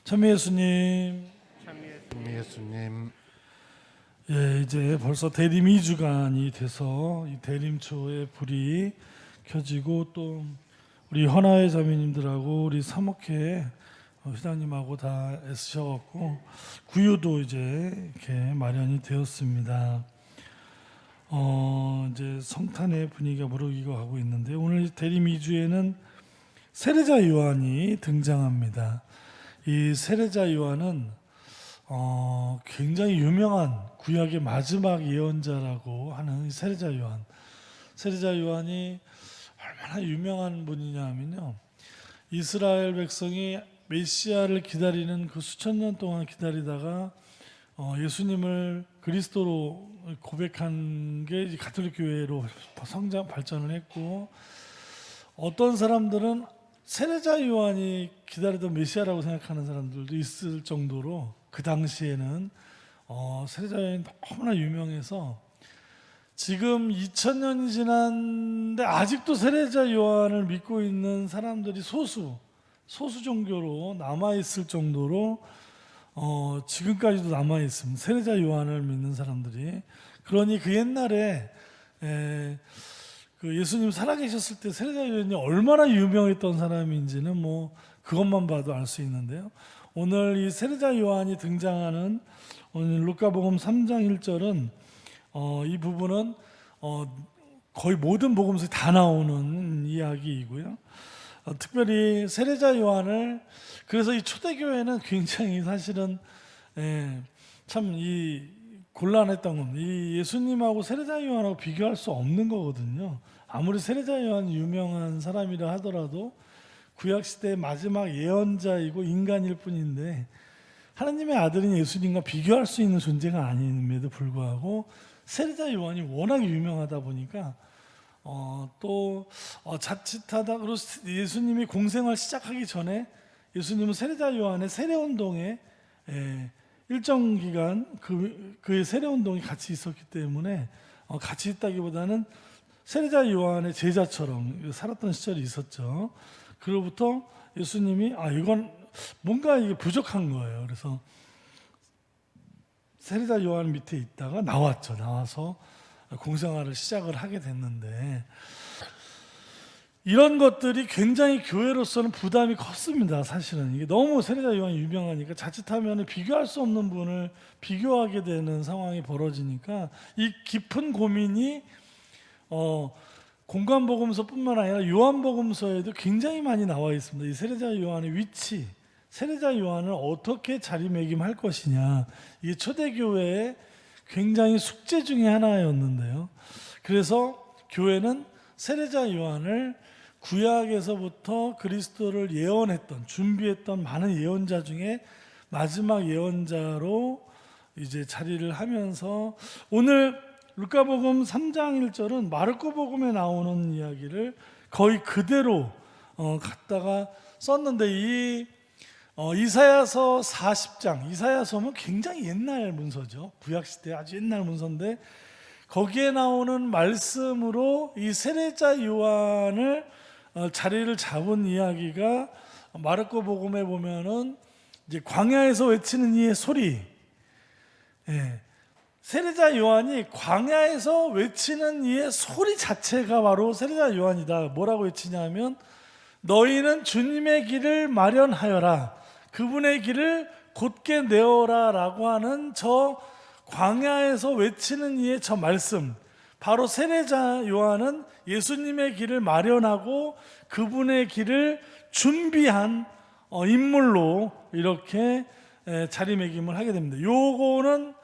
참 예수님, 예수님. 예, 이제 벌써 대림 2주간이 돼서 이 대림초에 불이 켜지고 또 우리 헌화회 자매님들하고 우리 사목회 회장님하고 다 애쓰셔갖고 구유도 이제 이렇게 마련이 되었습니다. 이제 성탄의 분위기가 무르익어 가고 있는데 오늘 대림 2주에는 세례자 요한이 등장합니다. 이 세례자 요한은 굉장히 유명한 구약의 마지막 예언자라고 하는 세례자 요한. 세례자 요한이 얼마나 유명한 분이냐면요. 이스라엘 백성이 메시아를 기다리는 그 수천 년 동안 기다리다가 예수님을 그리스도로 고백한 게 가톨릭 교회로 성장 발전을 했고, 어떤 사람들은 세례자 요한이 기다리던 메시아라고 생각하는 사람들도 있을 정도로 그 당시에는 세례자 요한이 너무나 유명해서 지금 2000년이 지났는데 아직도 세례자 요한을 믿고 있는 사람들이 소수 종교로 남아있을 정도로 지금까지도 남아있습니다. 세례자 요한을 믿는 사람들이. 그러니 그 옛날에 그 예수님 살아계셨을 때 세례자 요한이 얼마나 유명했던 사람인지는 뭐 그것만 봐도 알 수 있는데요. 오늘 이 세례자 요한이 등장하는 오늘 루카복음 3장 1절은 이 부분은 거의 모든 복음서에 다 나오는 이야기이고요. 특별히 세례자 요한을, 그래서 이 초대교회는 굉장히 사실은 참 이 곤란했던 겁니다. 이 예수님하고 세례자 요한하고 비교할 수 없는 거거든요. 아무리 세례자 요한이 유명한 사람이라 하더라도 구약시대의 마지막 예언자이고 인간일 뿐인데 하나님의 아들인 예수님과 비교할 수 있는 존재가 아님에도 불구하고 세례자 요한이 워낙 유명하다 보니까 자칫하다 그리고 예수님이 공생활 시작하기 전에 예수님은 세례자 요한의 세례운동에 일정 기간 그의 세례운동이 같이 있었기 때문에 같이 있다기보다는 세례자 요한의 제자처럼 살았던 시절이 있었죠. 그로부터 예수님이 이건 뭔가 이게 부족한 거예요. 그래서 세례자 요한 밑에 있다가 나왔죠. 나와서 공생활을 시작을 하게 됐는데 이런 것들이 굉장히 교회로서는 부담이 컸습니다. 사실은 이게 너무 세례자 요한이 유명하니까 자칫하면 비교할 수 없는 분을 비교하게 되는 상황이 벌어지니까 이 깊은 고민이 공관복음서뿐만 아니라 요한복음서에도 굉장히 많이 나와 있습니다. 이 세례자 요한의 위치, 세례자 요한을 어떻게 자리매김할 것이냐, 이게 초대교회의 굉장히 숙제 중에 하나였는데요. 그래서 교회는 세례자 요한을 구약에서부터 그리스도를 예언했던, 준비했던 많은 예언자 중에 마지막 예언자로 이제 자리를 하면서 오늘 루카복음 3장 1절은 마르코복음에 나오는 이야기를 거의 그대로 갖다가 썼는데 이 이사야서 40장, 이사야서는 굉장히 옛날 문서죠. 구약시대 아주 옛날 문서인데 거기에 나오는 말씀으로 이 세례자 요한을 자리를 잡은 이야기가 마르코복음에 보면은 이제 광야에서 외치는 이의 소리, 세례자 요한이 광야에서 외치는 이의 소리 자체가 바로 세례자 요한이다. 뭐라고 외치냐면 너희는 주님의 길을 마련하여라, 그분의 길을 곧게 내어라 라고 하는 저 광야에서 외치는 이의 저 말씀, 바로 세례자 요한은 예수님의 길을 마련하고 그분의 길을 준비한 인물로 이렇게 자리매김을 하게 됩니다. 요거는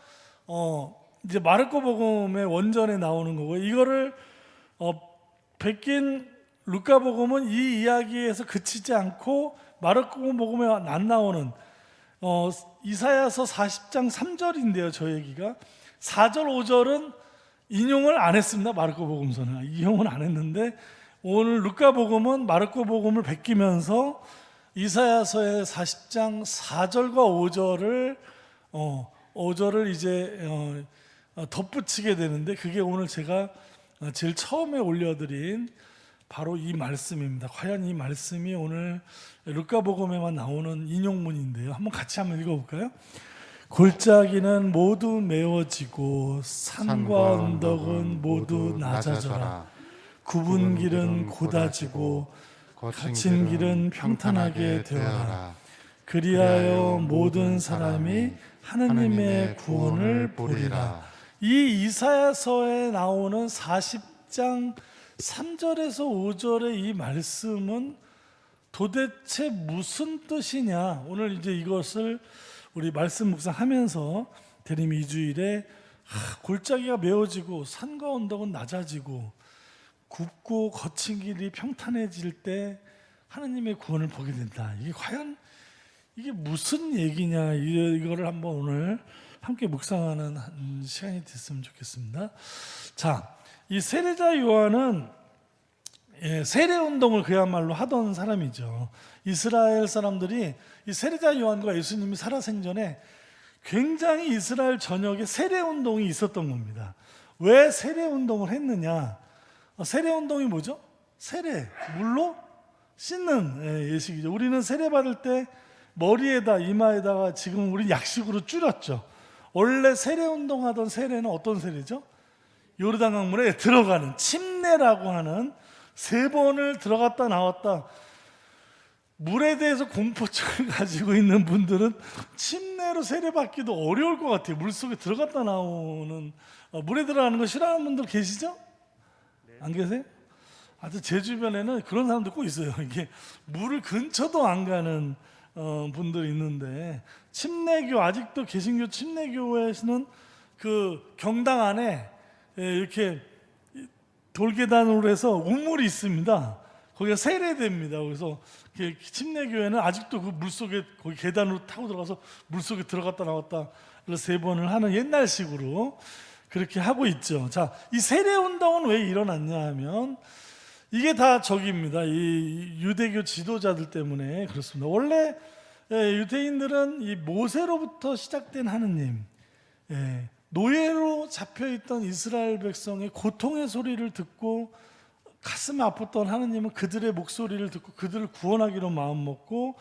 이제 마르코복음의 원전에 나오는 거고, 이거를 베낀 루카복음은 이 이야기에서 그치지 않고 마르코복음에 안 나오는 이사야서 40장 3절인데요. 저 얘기가 4절 5절은 인용을 안 했습니다. 마르코복음서는 인용을 안 했는데 오늘 루카복음은 마르코복음을 베끼면서 이사야서의 40장 4절과 5절을 이제 덧붙이게 되는데, 그게 오늘 제가 제일 처음에 올려드린 바로 이 말씀입니다. 과연 이 말씀이 오늘 루카복음에만 나오는 인용문인데요. 한번 읽어볼까요? 골짜기는 모두 메워지고 산과 언덕은 모두 낮아져라. 굽은 길은 곧아지고 거친 길은 평탄하게 되어라. 그리하여 모든 사람이 하느님의 구원을 보리라. 이 이사야서에 나오는 40장 3절에서 5절의 이 말씀은 도대체 무슨 뜻이냐? 오늘 이제 이것을 우리 말씀 묵상하면서 대림 2주일에 골짜기가 메워지고 산과 언덕은 낮아지고 굽고 거친 길이 평탄해질 때 하느님의 구원을 보게 된다. 이게 과연 이게 무슨 얘기냐? 이거를 한번 오늘 함께 묵상하는 시간이 됐으면 좋겠습니다. 자, 이 세례자 요한은 세례 운동을 그야말로 하던 사람이죠. 이스라엘 사람들이 이 세례자 요한과 예수님이 살아생전에 굉장히 이스라엘 전역에 세례 운동이 있었던 겁니다. 왜 세례 운동을 했느냐? 세례 운동이 뭐죠? 세례, 물로 씻는 예식이죠. 우리는 세례 받을 때 머리에다 이마에다가 지금 우리 약식으로 줄였죠. 원래 세례 운동하던 세례는 어떤 세례죠? 요르단 강물에 들어가는 침례라고 하는 3번을 들어갔다 나왔다. 물에 대해서 공포증을 가지고 있는 분들은 침례로 세례받기도 어려울 것 같아요. 물속에 들어갔다 나오는 물에 들어가는 거 싫어하는 분들 계시죠? 안 계세요? 아주 제 주변에는 그런 사람들 꼭 있어요. 이게 물을 근처도 안 가는 분들이 있는데, 침례교, 아직도 개신교 침례교회에서는 그 경당 안에 이렇게 돌계단으로 해서 우물이 있습니다. 거기가 세례됩니다. 그래서 침례교회는 아직도 그 물속에 거기 계단으로 타고 들어가서 물속에 들어갔다 나왔다 3번을 하는 옛날식으로 그렇게 하고 있죠. 자, 이 세례 운동은 왜 일어났냐 하면 이게 다 적입니다. 이 유대교 지도자들 때문에 그렇습니다. 원래 유대인들은 이 모세로부터 시작된 하느님, 노예로 잡혀있던 이스라엘 백성의 고통의 소리를 듣고 가슴 아팠던 하느님은 그들의 목소리를 듣고 그들을 구원하기로 마음먹고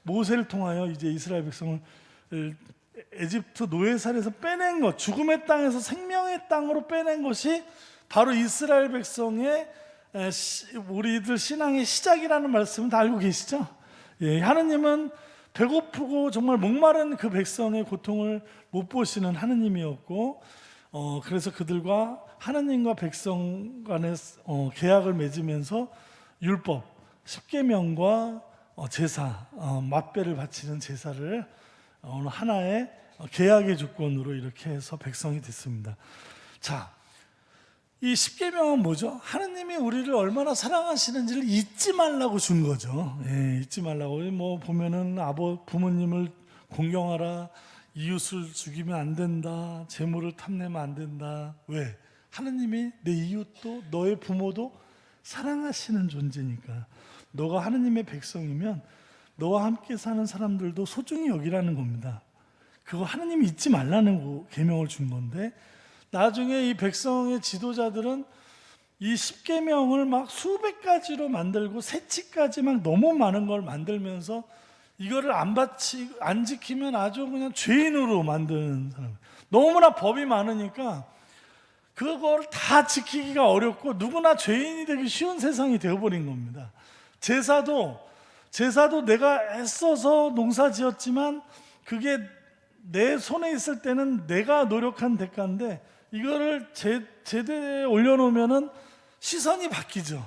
모세를 통하여 이제 이스라엘 백성을 에집트 노예살에서 빼낸 것, 죽음의 땅에서 생명의 땅으로 빼낸 것이 바로 이스라엘 백성의 우리들 신앙의 시작이라는 말씀을 다 알고 계시죠? 하느님은 배고프고 정말 목마른 그 백성의 고통을 못 보시는 하느님이었고, 그래서 그들과 하느님과 백성 간의 계약을 맺으면서 율법, 십계명과 제사, 맛배를 바치는 제사를 어느 하나의 계약의 조건으로 이렇게 해서 백성이 됐습니다. 자, 이 십계명은 뭐죠? 하느님이 우리를 얼마나 사랑하시는지를 잊지 말라고 준 거죠. 잊지 말라고. 뭐 보면은 부모님을 공경하라, 이웃을 죽이면 안 된다, 재물을 탐내면 안 된다. 왜? 하느님이 내 이웃도 너의 부모도 사랑하시는 존재니까. 너가 하느님의 백성이면 너와 함께 사는 사람들도 소중히 여기라는 겁니다. 그거 하느님이 잊지 말라는 계명을 준 건데, 나중에 이 백성의 지도자들은 이 십계명을 막 수백 가지로 만들고 세치까지 막 너무 많은 걸 만들면서 이거를 안 지키면 아주 그냥 죄인으로 만드는 사람. 너무나 법이 많으니까 그걸 다 지키기가 어렵고 누구나 죄인이 되기 쉬운 세상이 되어버린 겁니다. 제사도 내가 애써서 농사 지었지만 그게 내 손에 있을 때는 내가 노력한 대가인데 이거를 제대에 올려놓으면은 시선이 바뀌죠.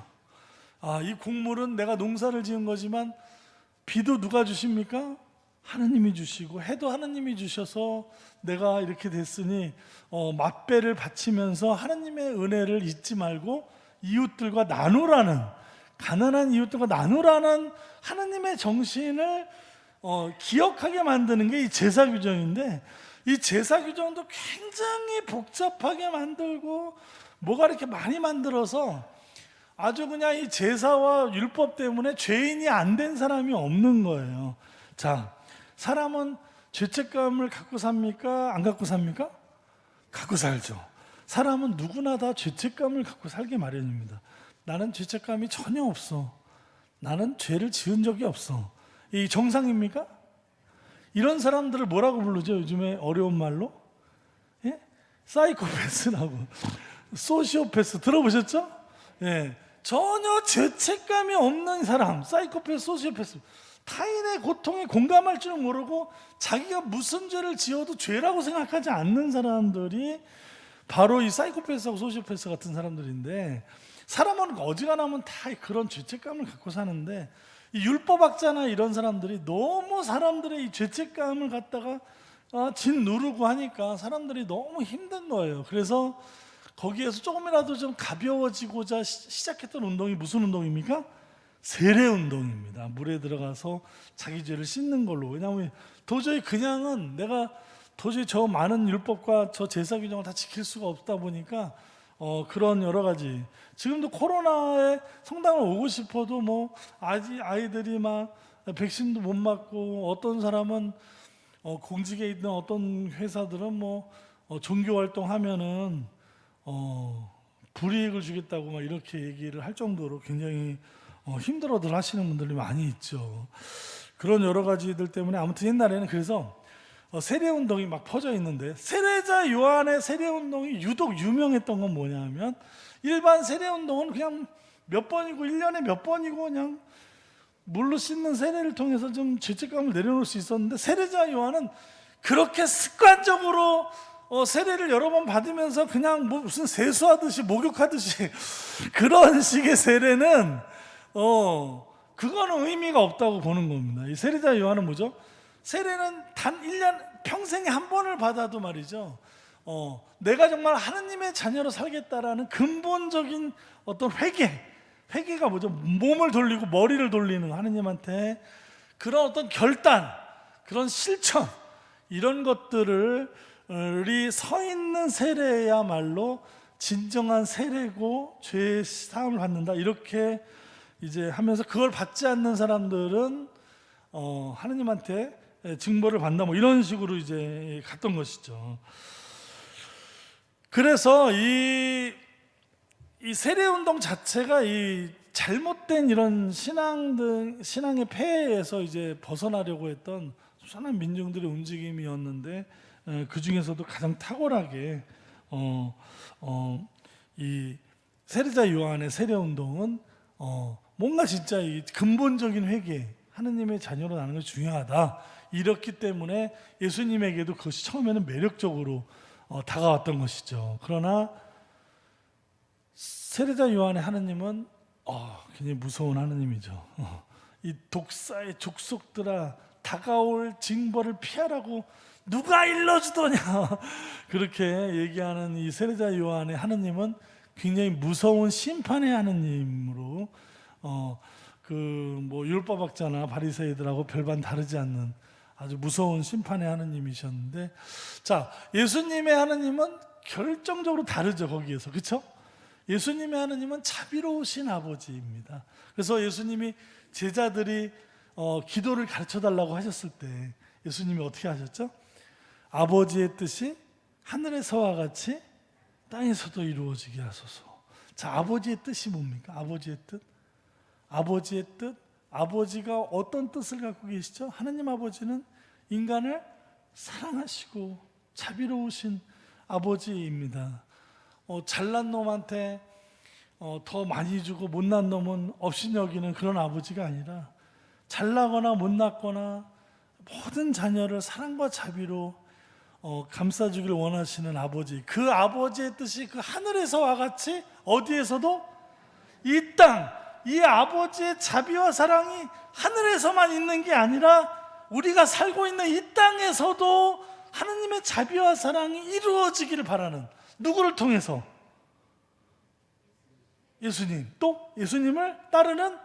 이 곡물은 내가 농사를 지은 거지만 비도 누가 주십니까? 하느님이 주시고 해도 하느님이 주셔서 내가 이렇게 됐으니 맛배를 바치면서 하느님의 은혜를 잊지 말고 이웃들과 나누라는, 가난한 이웃들과 나누라는 하느님의 정신을 기억하게 만드는 게 이 제사 규정인데, 이 제사 규정도 굉장히 복잡하게 만들고 뭐가 이렇게 많이 만들어서 아주 그냥 이 제사와 율법 때문에 죄인이 안 된 사람이 없는 거예요. 자, 사람은 죄책감을 갖고 삽니까? 안 갖고 삽니까? 갖고 살죠. 사람은 누구나 다 죄책감을 갖고 살게 마련입니다. 나는 죄책감이 전혀 없어. 나는 죄를 지은 적이 없어. 이 정상입니까? 이런 사람들을 뭐라고 부르죠? 요즘에 어려운 말로? 예? 사이코패스라고. 소시오패스 들어보셨죠? 예. 전혀 죄책감이 없는 사람, 사이코패스, 소시오패스. 타인의 고통에 공감할 줄 모르고 자기가 무슨 죄를 지어도 죄라고 생각하지 않는 사람들이 바로 이 사이코패스하고 소시오패스 같은 사람들인데, 사람은 어지간하면 다 그런 죄책감을 갖고 사는데, 이 율법학자나 이런 사람들이 너무 사람들의 이 죄책감을 갖다가 짓누르고 하니까 사람들이 너무 힘든 거예요. 그래서 거기에서 조금이라도 좀 가벼워지고자 시작했던 운동이 무슨 운동입니까? 세례 운동입니다. 물에 들어가서 자기 죄를 씻는 걸로. 왜냐하면 도저히 그냥은 내가 도저히 저 많은 율법과 저 제사 규정을 다 지킬 수가 없다 보니까 그런 여러 가지. 지금도 코로나에 성당을 오고 싶어도 뭐 아이들이 막 백신도 못 맞고, 어떤 사람은 공직에 있는 어떤 회사들은 뭐 종교 활동하면은 불이익을 주겠다고 막 이렇게 얘기를 할 정도로 굉장히 힘들어들 하시는 분들이 많이 있죠. 그런 여러 가지들 때문에 아무튼 옛날에는 그래서 세례 운동이 막 퍼져 있는데, 세례자 요한의 세례 운동이 유독 유명했던 건 뭐냐면, 일반 세례 운동은 그냥 몇 번이고 1년에 몇 번이고 그냥 물로 씻는 세례를 통해서 좀 죄책감을 내려놓을 수 있었는데, 세례자 요한은 그렇게 습관적으로 세례를 여러 번 받으면서 그냥 뭐 무슨 세수하듯이 목욕하듯이 그런 식의 세례는 그거는 의미가 없다고 보는 겁니다. 이 세례자 요한은 뭐죠? 세례는 단 1년 평생에 한 번을 받아도 말이죠, 내가 정말 하느님의 자녀로 살겠다라는 근본적인 어떤 회개가 뭐죠? 몸을 돌리고 머리를 돌리는, 하느님한테 그런 어떤 결단, 그런 실천, 이런 것들을 서 있는 세례야말로 진정한 세례고 죄 사함을 받는다, 이렇게 이제 하면서, 그걸 받지 않는 사람들은 하느님한테 징벌을 받는다, 뭐 이런 식으로 이제 갔던 것이죠. 그래서 이 세례 운동 자체가 이 잘못된 이런 신앙의 폐해에서 이제 벗어나려고 했던 수많은 민중들의 움직임이었는데, 그 중에서도 가장 탁월하게 이 세례자 요한의 세례 운동은 뭔가 진짜 이 근본적인 회개, 하느님의 자녀로 나는 것이 중요하다, 이렇기 때문에 예수님에게도 그것이 처음에는 매력적으로 다가왔던 것이죠. 그러나 세례자 요한의 하느님은 굉장히 무서운 하느님이죠. 이 독사의 족속들아, 다가올 징벌을 피하라고 누가 일러주더냐 그렇게 얘기하는 이 세례자 요한의 하느님은 굉장히 무서운 심판의 하느님으로, 뭐 율법학자나 바리새이들하고 별반 다르지 않는 아주 무서운 심판의 하느님이셨는데, 자, 예수님의 하느님은 결정적으로 다르죠. 거기에서, 그렇죠? 예수님의 하느님은 자비로우신 아버지입니다. 그래서 예수님이 제자들이 기도를 가르쳐 달라고 하셨을 때 예수님이 어떻게 하셨죠? 아버지의 뜻이 하늘에서와 같이 땅에서도 이루어지게 하소서. 자, 아버지의 뜻이 뭡니까? 아버지의 뜻? 아버지의 뜻? 아버지가 어떤 뜻을 갖고 계시죠? 하나님 아버지는 인간을 사랑하시고 자비로우신 아버지입니다. 잘난 놈한테 더 많이 주고 못난 놈은 없이 여기는 그런 아버지가 아니라, 잘나거나 못났거나 모든 자녀를 사랑과 자비로 감싸주기를 원하시는 아버지, 그 아버지의 뜻이 그 하늘에서와 같이 어디에서도, 이 땅, 이 아버지의 자비와 사랑이 하늘에서만 있는 게 아니라 우리가 살고 있는 이 땅에서도 하느님의 자비와 사랑이 이루어지기를 바라는, 누구를 통해서? 예수님, 또 예수님을 따르는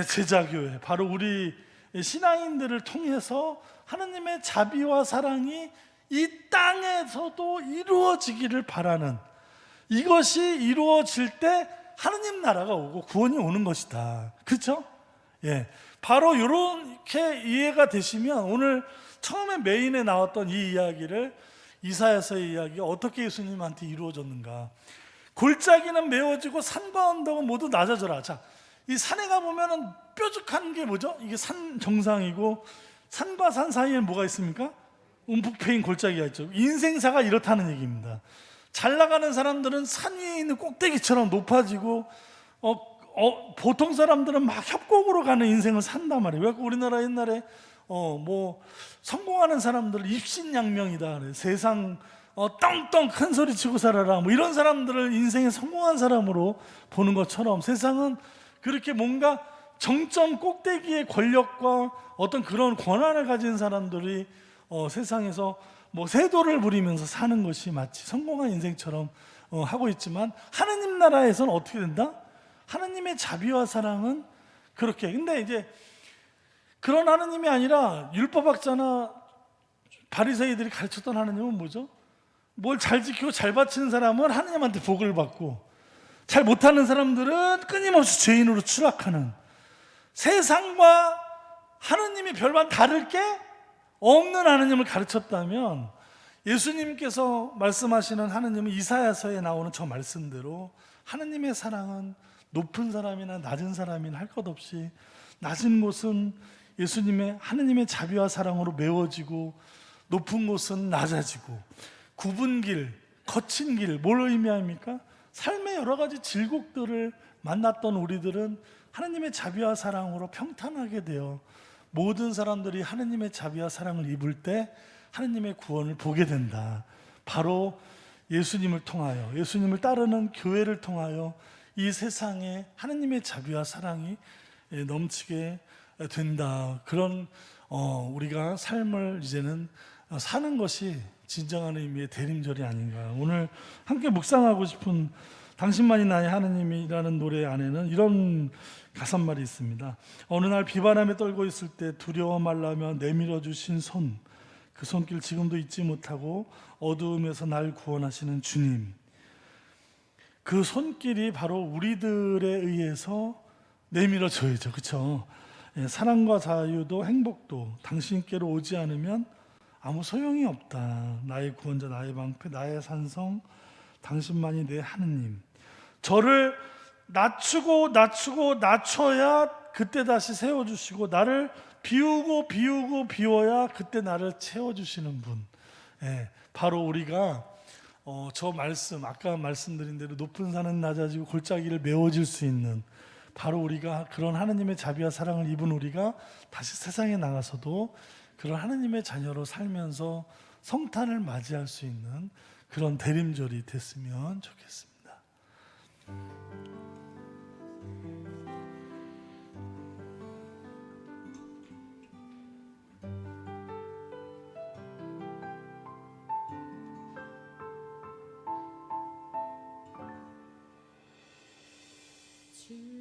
제자교회, 바로 우리 신앙인들을 통해서 하느님의 자비와 사랑이 이 땅에서도 이루어지기를 바라는, 이것이 이루어질 때 하느님 나라가 오고 구원이 오는 것이다. 그렇죠? 바로 이렇게 이해가 되시면 오늘 처음에 메인에 나왔던 이 이야기를, 이사야서의 이야기가 어떻게 예수님한테 이루어졌는가, 골짜기는 메워지고 산과 언덕은 모두 낮아져라. 자, 이 산에 가보면은 뾰족한 게 뭐죠? 이게 산 정상이고 산과 산 사이에 뭐가 있습니까? 움푹 패인 골짜기가 있죠. 인생사가 이렇다는 얘기입니다. 잘 나가는 사람들은 산 위에 있는 꼭대기처럼 높아지고 보통 사람들은 막 협곡으로 가는 인생을 산단 말이에요. 왜 우리나라 옛날에 뭐 성공하는 사람들 입신양명이다 그래. 세상 떵떵 큰 소리 치고 살아라 뭐 이런 사람들을 인생에 성공한 사람으로 보는 것처럼 세상은 그렇게 뭔가 정점 꼭대기의 권력과 어떤 그런 권한을 가진 사람들이 세상에서 뭐 세도를 부리면서 사는 것이 마치 성공한 인생처럼 하고 있지만 하느님 나라에서는 어떻게 된다? 하느님의 자비와 사랑은 그렇게. 근데 이제 그런 하느님이 아니라 율법학자나 바리새이들이 가르쳤던 하느님은 뭐죠? 뭘 잘 지키고 잘 바치는 사람은 하느님한테 복을 받고 잘 못하는 사람들은 끊임없이 죄인으로 추락하는, 세상과 하느님이 별반 다를 게 없는 하느님을 가르쳤다면 예수님께서 말씀하시는 하느님은 이사야서에 나오는 저 말씀대로 하느님의 사랑은 높은 사람이나 낮은 사람이나 할 것 없이 낮은 곳은 예수님의 하느님의 자비와 사랑으로 메워지고 높은 곳은 낮아지고 굽은 길, 거친 길, 뭘 의미합니까? 삶의 여러 가지 질곡들을 만났던 우리들은 하느님의 자비와 사랑으로 평탄하게 되어 모든 사람들이 하느님의 자비와 사랑을 입을 때 하느님의 구원을 보게 된다. 바로 예수님을 통하여, 예수님을 따르는 교회를 통하여 이 세상에 하느님의 자비와 사랑이 넘치게 된다. 그런 우리가 삶을 이제는 사는 것이 진정한 의미의 대림절이 아닌가. 오늘 함께 묵상하고 싶은 당신만이 나의 하느님이라는 노래 안에는 이런 가사말이 있습니다. 어느 날 비바람에 떨고 있을 때 두려워 말라며 내밀어 주신 손, 그 손길 지금도 잊지 못하고 어두움에서 날 구원하시는 주님, 그 손길이 바로 우리들에 의해서 내밀어져야죠. 그렇죠? 사랑과 자유도 행복도 당신께로 오지 않으면 아무 소용이 없다. 나의 구원자, 나의 방패, 나의 산성, 당신만이 내 하느님. 저를 낮춰야 그때 다시 세워주시고, 나를 비워야 그때 나를 채워주시는 분. 바로 우리가 저 말씀, 아까 말씀드린 대로 높은 산은 낮아지고 골짜기를 메워질 수 있는, 바로 우리가 그런 하느님의 자비와 사랑을 입은 우리가 다시 세상에 나가서도 그런 하느님의 자녀로 살면서 성탄을 맞이할 수 있는 그런 대림절이 됐으면 좋겠습니다. 주